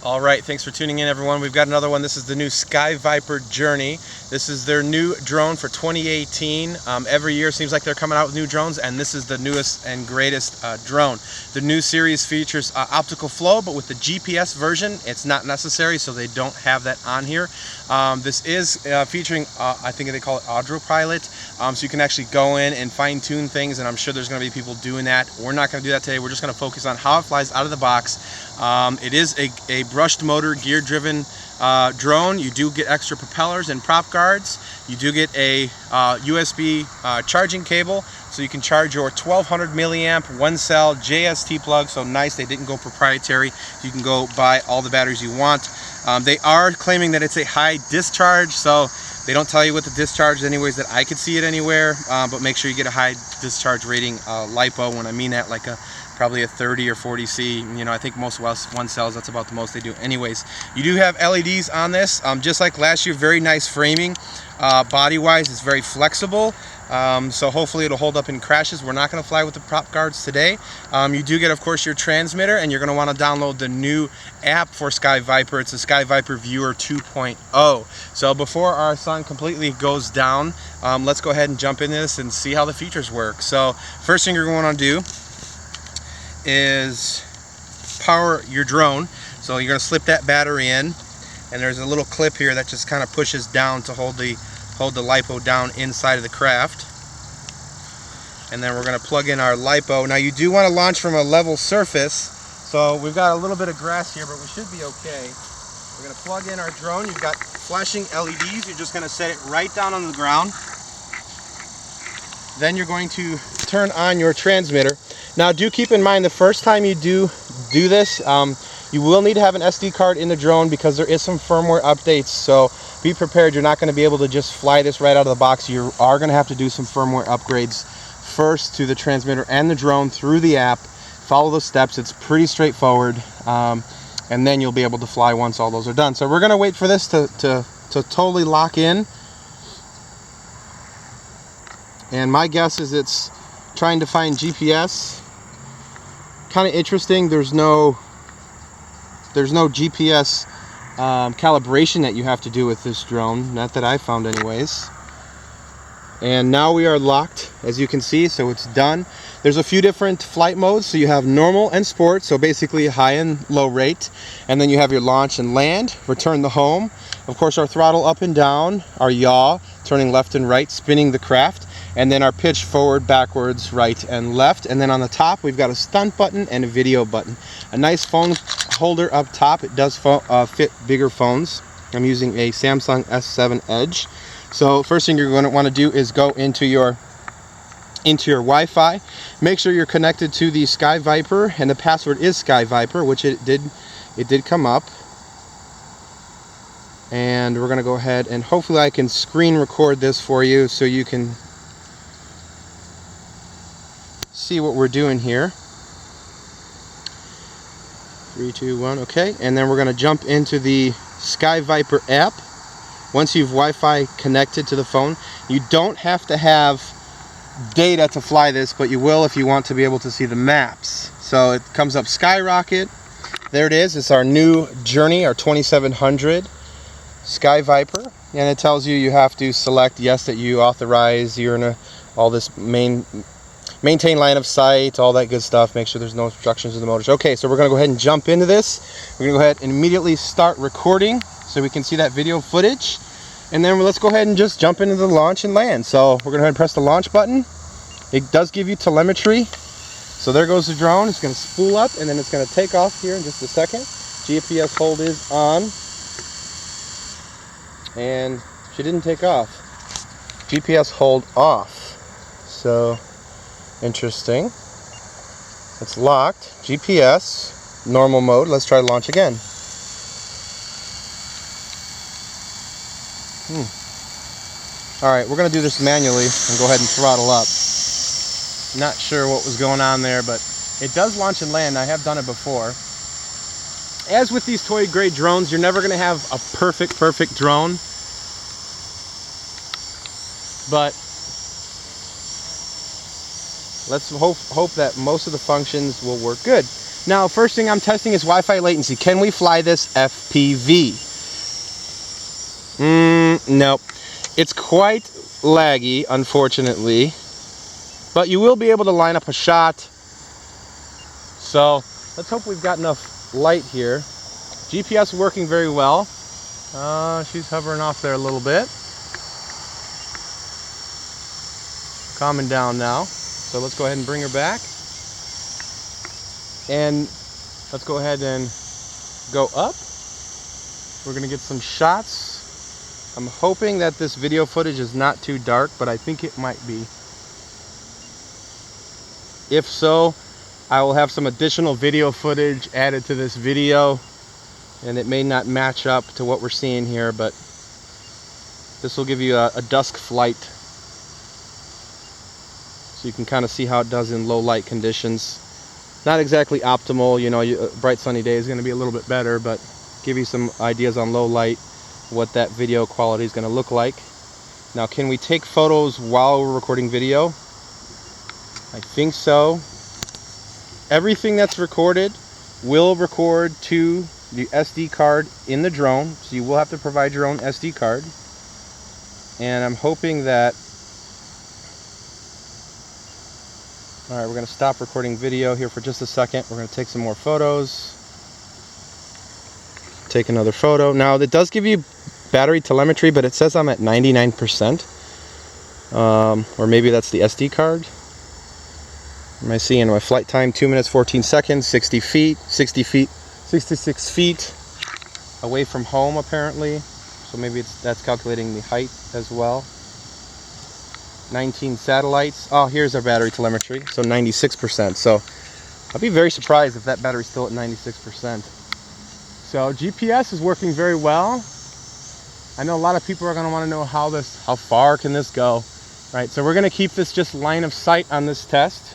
All right, thanks for tuning in, everyone. We've got another one. This is the new Sky Viper Journey. This is their new drone for 2018. Every year seems like they're coming out with new drones, and this is the newest and greatest drone. The new series features optical flow, but with the GPS version, it's not necessary, so they don't have that on here. This is featuring, I think they call it Aerobatics, so you can actually go in and fine-tune things, and I'm sure there's going to be people doing that. We're not going to do that today. We're just going to focus on how it flies out of the box. It is a brushed motor, gear-driven drone. You do get extra propellers and prop guards. You do get a USB charging cable, so you can charge your 1200 milliamp one cell JST plug. So nice, they didn't go proprietary. You can go buy all the batteries you want. They are claiming that it's a high discharge, so they don't tell you what the discharge is anyways that I could see it anywhere, but make sure you get a high discharge rating LiPo. When I mean that, like probably a 30 or 40 C. You know, I think most one cells, that's about the most they do anyways. You do have LEDs on this, just like last year. Very nice framing. Body wise, it's very flexible, so hopefully it'll hold up in crashes. We're not going to fly with the prop guards today. You do get, of course, your transmitter, and you're going to want to download the new app for Sky Viper. It's a Sky Viper Viewer 2.0. So before our sun completely goes down, let's go ahead and jump into this and see how the features work. So first thing you're going to do is power your drone. So you're going to slip that battery in, and there's a little clip here that just kind of pushes down to hold the LiPo down inside of the craft. And then we're going to plug in our LiPo. Now you do want to launch from a level surface, so we've got a little bit of grass here, but we should be okay. We're going to plug in our drone. You've got flashing LEDs. You're just going to set it right down on the ground. Then you're going to turn on your transmitter. Now do keep in mind, the first time you do this, you will need to have an SD card in the drone because there is some firmware updates, so be prepared. You're not going to be able to just fly this right out of the box. You are going to have to do some firmware upgrades first to the transmitter and the drone through the app. Follow the steps. It's pretty straightforward, and then you'll be able to fly once all those are done. So we're going to wait for this to totally lock in, and my guess is it's trying to find GPS. Kind of interesting, there's no GPS calibration that you have to do with this drone, not that I found anyways. And now we are locked, as you can see, so it's done. There's a few different flight modes, so you have normal and sport, so basically high and low rate, and then you have your launch and land, return to home, of course our throttle up and down, our yaw, turning left and right, spinning the craft, and then our pitch forward, backwards, right and left. And then on the top we've got a stunt button and a video button. A nice phone holder up top. It does fit bigger phones. I'm using a Samsung S7 Edge. So first thing you're going to want to do is go into your Wi-Fi. Make sure you're connected to the Sky Viper, and the password is Sky Viper, which it did come up. And we're going to go ahead and hopefully I can screen record this for you so you can see what we're doing here. 3, 2, 1, okay. And then we're going to jump into the Sky Viper app. Once you've Wi-Fi connected to the phone, you don't have to have data to fly this, but you will if you want to be able to see the maps. So it comes up Skyrocket. There it is. It's our new Journey, our 2700 Sky Viper, and it tells you have to select yes, that you authorize, you're in all this maintain line of sight, all that good stuff. Make sure there's no obstructions to the motors. Okay, so we're going to go ahead and jump into this. We're going to go ahead and immediately start recording so we can see that video footage. And then let's go ahead and just jump into the launch and land. So we're going to go ahead and press the launch button. It does give you telemetry. So there goes the drone. It's going to spool up, and then it's going to take off here in just a second. GPS hold is on. And she didn't take off. GPS hold off. So interesting. It's locked. GPS, normal mode. Let's try to launch again. Alright, we're going to do this manually and go ahead and throttle up. Not sure what was going on there, but it does launch and land. I have done it before. As with these toy grade drones, you're never going to have a perfect drone. But let's hope that most of the functions will work good. Now, first thing I'm testing is Wi-Fi latency. Can we fly this FPV? Nope. It's quite laggy, unfortunately, but you will be able to line up a shot. So let's hope we've got enough light here. GPS working very well. She's hovering off there a little bit. Calming down now. So let's go ahead and bring her back. And let's go ahead and go up. We're going to get some shots. I'm hoping that this video footage is not too dark, but I think it might be. If so, I will have some additional video footage added to this video, and it may not match up to what we're seeing here, but this will give you a dusk flight, so you can kind of see how it does in low light conditions. Not exactly optimal, you know, a bright sunny day is going to be a little bit better, but give you some ideas on low light, what that video quality is going to look like. Now, can we take photos while we're recording video? I think so. Everything that's recorded will record to the SD card in the drone, so you will have to provide your own SD card. And I'm hoping that... Alright, we're going to stop recording video here for just a second. We're going to take some more photos. Take another photo. Now, it does give you battery telemetry, but it says I'm at 99%. Or maybe that's the SD card. Am I seeing my flight time? 2 minutes 14 seconds, 60 feet, 66 feet away from home apparently. So maybe that's calculating the height as well. 19 satellites. Oh, here's our battery telemetry. So 96%. So I'll be very surprised if that battery's still at 96%. So GPS is working very well. I know a lot of people are going to want to know how far can this go, right? So we're going to keep this just line of sight on this test.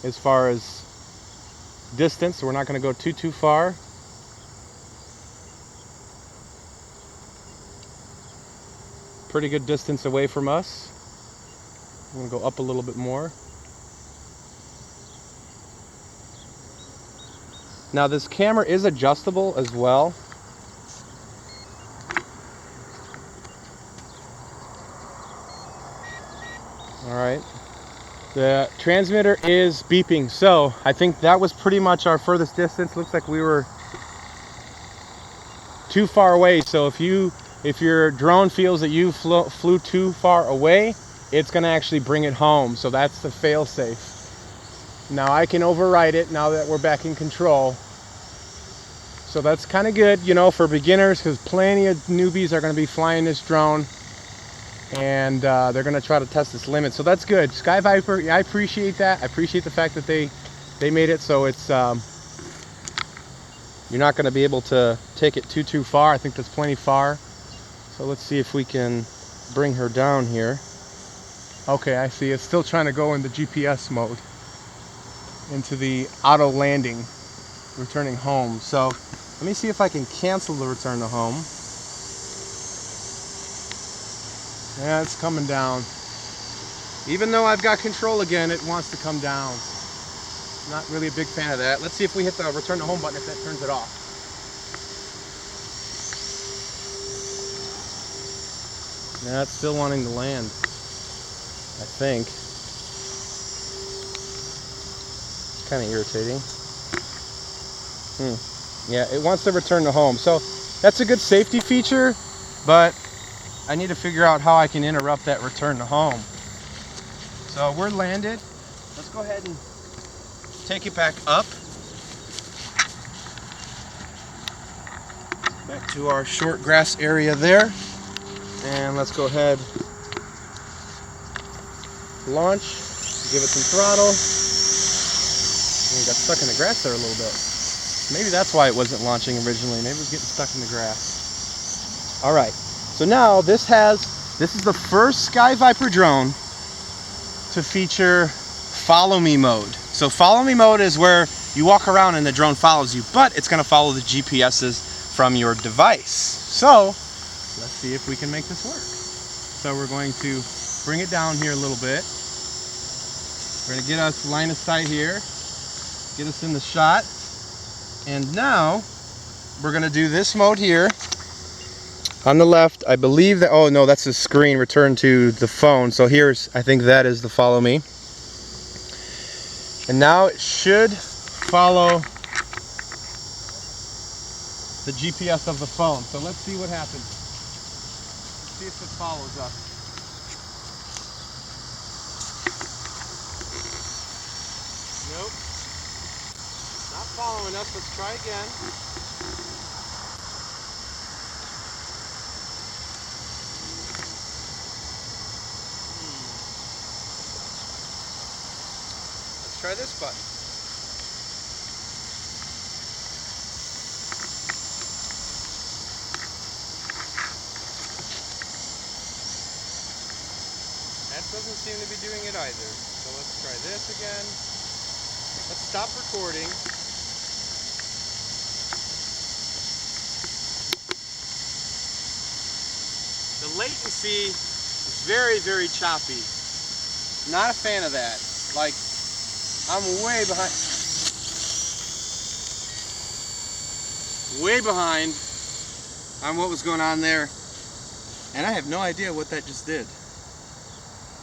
As far as distance, so we're not going to go too far. Pretty good distance away from us. I'm going to go up a little bit more. Now this camera is adjustable as well. Alright. The transmitter is beeping, so I think that was pretty much our furthest distance. Looks like we were too far away, so if your drone feels that you flew too far away, it's going to actually bring it home. So that's the failsafe. Now I can override it now that we're back in control. So that's kind of good, you know, for beginners, because plenty of newbies are going to be flying this drone, and they're going to try to test its limits. So that's good. Sky Viper, yeah, I appreciate that. I appreciate the fact that they made it so it's you're not going to be able to take it too far. I think that's plenty far. So let's see if we can bring her down here. Okay, I see. It's still trying to go in the GPS mode, into the auto landing, returning home. So let me see if I can cancel the return to home. Yeah, it's coming down. Even though I've got control again, it wants to come down. Not really a big fan of that. Let's see if we hit the return to home button, if that turns it off. Yeah, it's still wanting to land, I think. It's kind of irritating. Yeah, it wants to return to home. So that's a good safety feature, but I need to figure out how I can interrupt that return to home. So we're landed. Let's go ahead and take it back up. Back to our short grass area there. And let's go ahead, launch, give it some throttle. And we got stuck in the grass there a little bit. Maybe that's why it wasn't launching originally. Maybe it was getting stuck in the grass. All right, so now this is the first Sky Viper drone to feature follow me mode. So follow me mode is where you walk around and the drone follows you, but it's going to follow the GPSs from your device. So let's see if we can make this work. So we're going to bring it down here a little bit. We're going to get us line of sight here, get us in the shot, and now we're going to do this mode here. On the left, I believe that, oh no, that's the screen, return to the phone. So here's, I think that is the follow me. And now it should follow the GPS of the phone. So let's see what happens. See if it follows us. Nope. Not following us. Let's try again. Try this button. That doesn't seem to be doing it either. So let's try this again. Let's stop recording. The latency is very, very choppy. Not a fan of that. Like, I'm way behind on what was going on there, and I have no idea what that just did.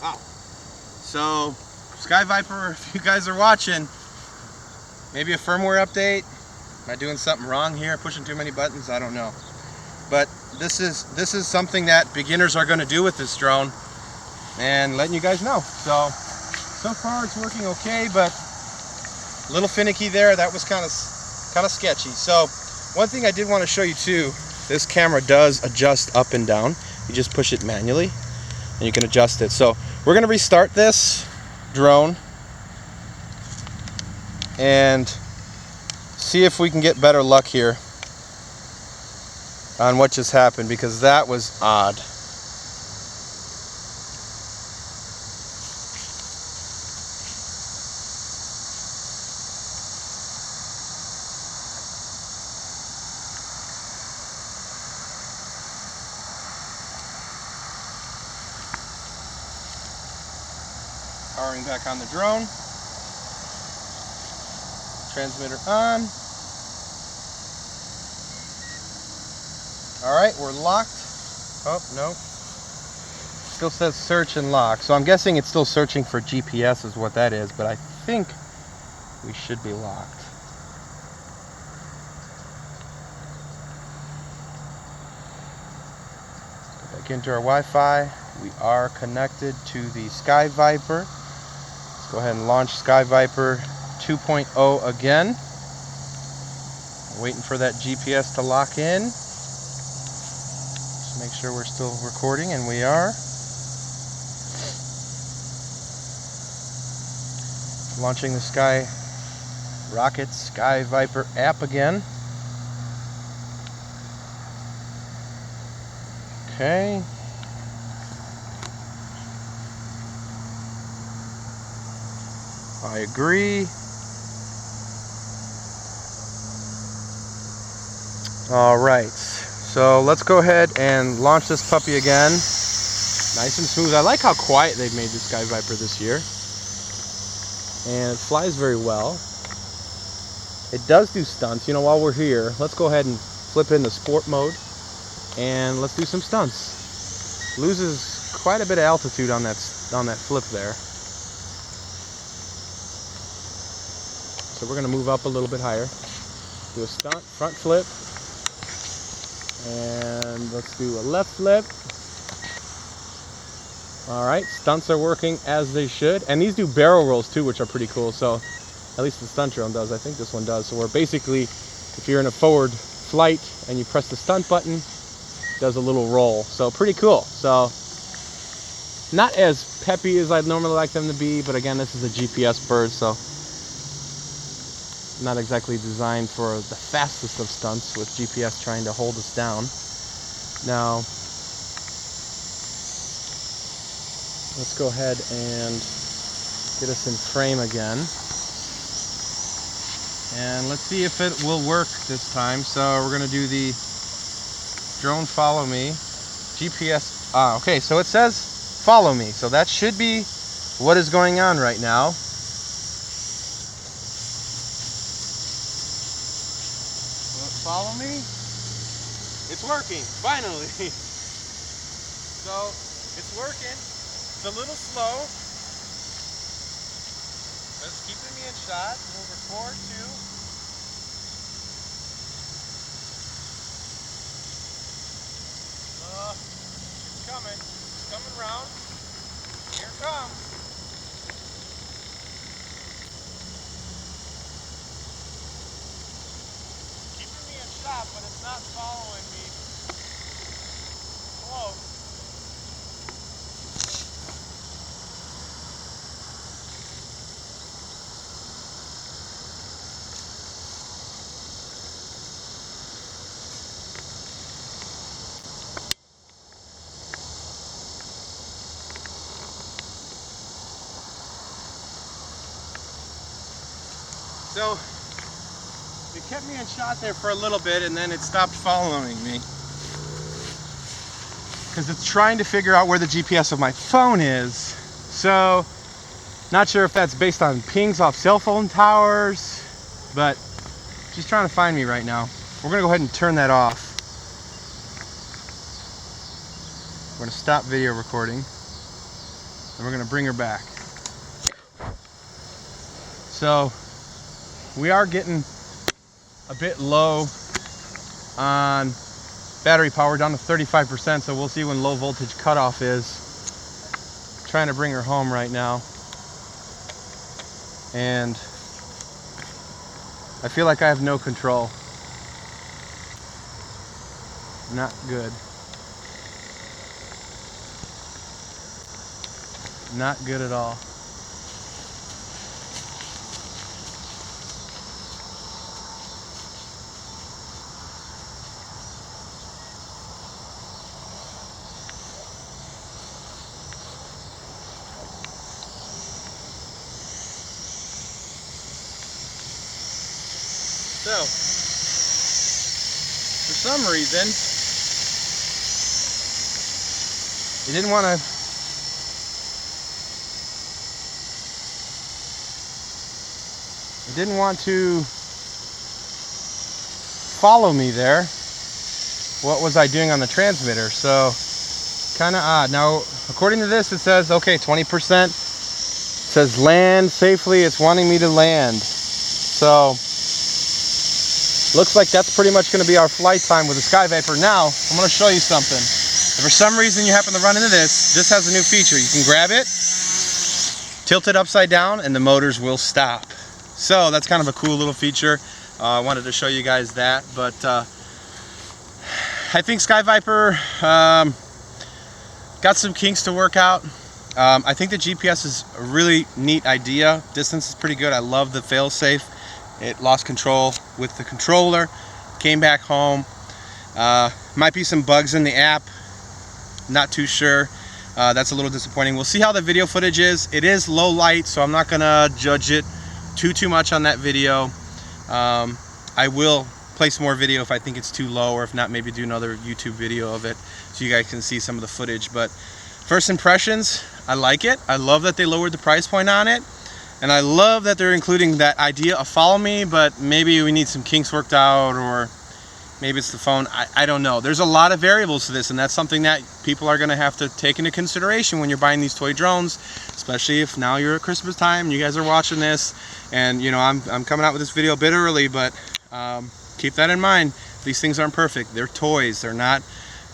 Wow. So, Sky Viper, if you guys are watching, maybe a firmware update. Am I doing something wrong here? Pushing too many buttons? I don't know. But this is something that beginners are going to do with this drone, and letting you guys know. So far it's working okay, but a little finicky there. That was kind of sketchy. So one thing I did want to show you too, this camera does adjust up and down. You just push it manually and you can adjust it. So we're going to restart this drone and see if we can get better luck here on what just happened, because that was odd. Powering back on the drone. Transmitter on. Alright, we're locked. Oh, no. Still says search and lock. So I'm guessing it's still searching for GPS is what that is, but I think we should be locked. Go back into our Wi-Fi. We are connected to the Sky Viper. Let's go ahead and launch Sky Viper 2.0 again. Waiting for that GPS to lock in. Just make sure we're still recording, and we are. Launching the Sky Rocket Sky Viper app again. Okay. I agree. All right, so let's go ahead and launch this puppy again. Nice and smooth. I like how quiet they've made the Sky Viper this year. And it flies very well. It does do stunts. You know, while we're here, let's go ahead and flip into sport mode and let's do some stunts. Loses quite a bit of altitude on that flip there. So we're going to move up a little bit higher. Do a stunt, front flip. And let's do a left flip. Alright, stunts are working as they should. And these do barrel rolls too, which are pretty cool. So at least the stunt drone does. I think this one does. So we're basically, if you're in a forward flight and you press the stunt button, it does a little roll. So pretty cool. So not as peppy as I'd normally like them to be, but again, this is a GPS bird, so not exactly designed for the fastest of stunts with GPS trying to hold us down. Now, let's go ahead and get us in frame again. And let's see if it will work this time. So we're going to do the drone follow me. GPS. Okay, so it says follow me. So that should be what is going on right now. It's working, finally. So, it's working. It's a little slow. But it's keeping me in shot. We'll record too. It's coming. It's coming around. Here it comes. Keeping me in shot, but it's not following me close. So it kept me in shot there for a little bit, and then it stopped following me because it's trying to figure out where the GPS of my phone is. So not sure if that's based on pings off cell phone towers, but just trying to find me right now. We're gonna go ahead and turn that off. We're gonna stop video recording and we're gonna bring her back. So we are getting a bit low on battery power, down to 35%, so we'll see when low voltage cutoff is. Trying to bring her home right now, and I feel like I have no control. Not good. Not good at all. So, for some reason, it didn't want to follow me there. What was I doing on the transmitter? So, kind of odd. Now, according to this, it says, okay, 20%. It says land safely. It's wanting me to land. So, looks like that's pretty much going to be our flight time with the Sky Viper. Now, I'm going to show you something. If for some reason you happen to run into this has a new feature. You can grab it, tilt it upside down, and the motors will stop. So that's kind of a cool little feature. I wanted to show you guys that. But I think Sky Viper got some kinks to work out. I think the GPS is a really neat idea. Distance is pretty good. I love the failsafe. It lost control with the controller, came back home. Might be some bugs in the app, not too sure. That's a little disappointing. We'll see how the video footage is. It is low light, so I'm not gonna judge it too much on that video. I will place more video if I think it's too low, or if not, maybe do another YouTube video of it so you guys can see some of the footage. But first impressions, I like it. I love that they lowered the price point on it. And I love that they're including that idea of follow me, but maybe we need some kinks worked out, or maybe it's the phone. I don't know. There's a lot of variables to this, and that's something that people are going to have to take into consideration when you're buying these toy drones, especially if now you're at Christmas time and you guys are watching this. And you know, I'm coming out with this video a bit early, but keep that in mind. These things aren't perfect. They're toys. They're not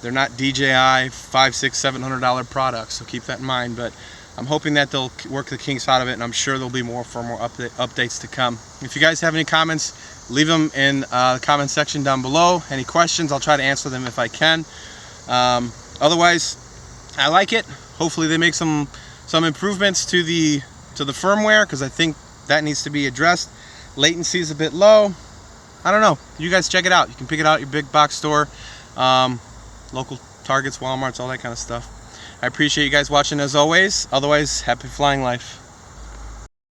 DJI $500, $600, $700 products. So keep that in mind. But I'm hoping that they'll work the kinks out of it, and I'm sure there'll be more updates to come. If you guys have any comments, leave them in the comment section down below. Any questions, I'll try to answer them if I can. Otherwise, I like it. Hopefully they make some improvements to the firmware, because I think that needs to be addressed. Latency is a bit low. I don't know. You guys check it out. You can pick it out at your big box store, local Targets, Walmarts, all that kind of stuff. I appreciate you guys watching as always. Otherwise, happy flying life.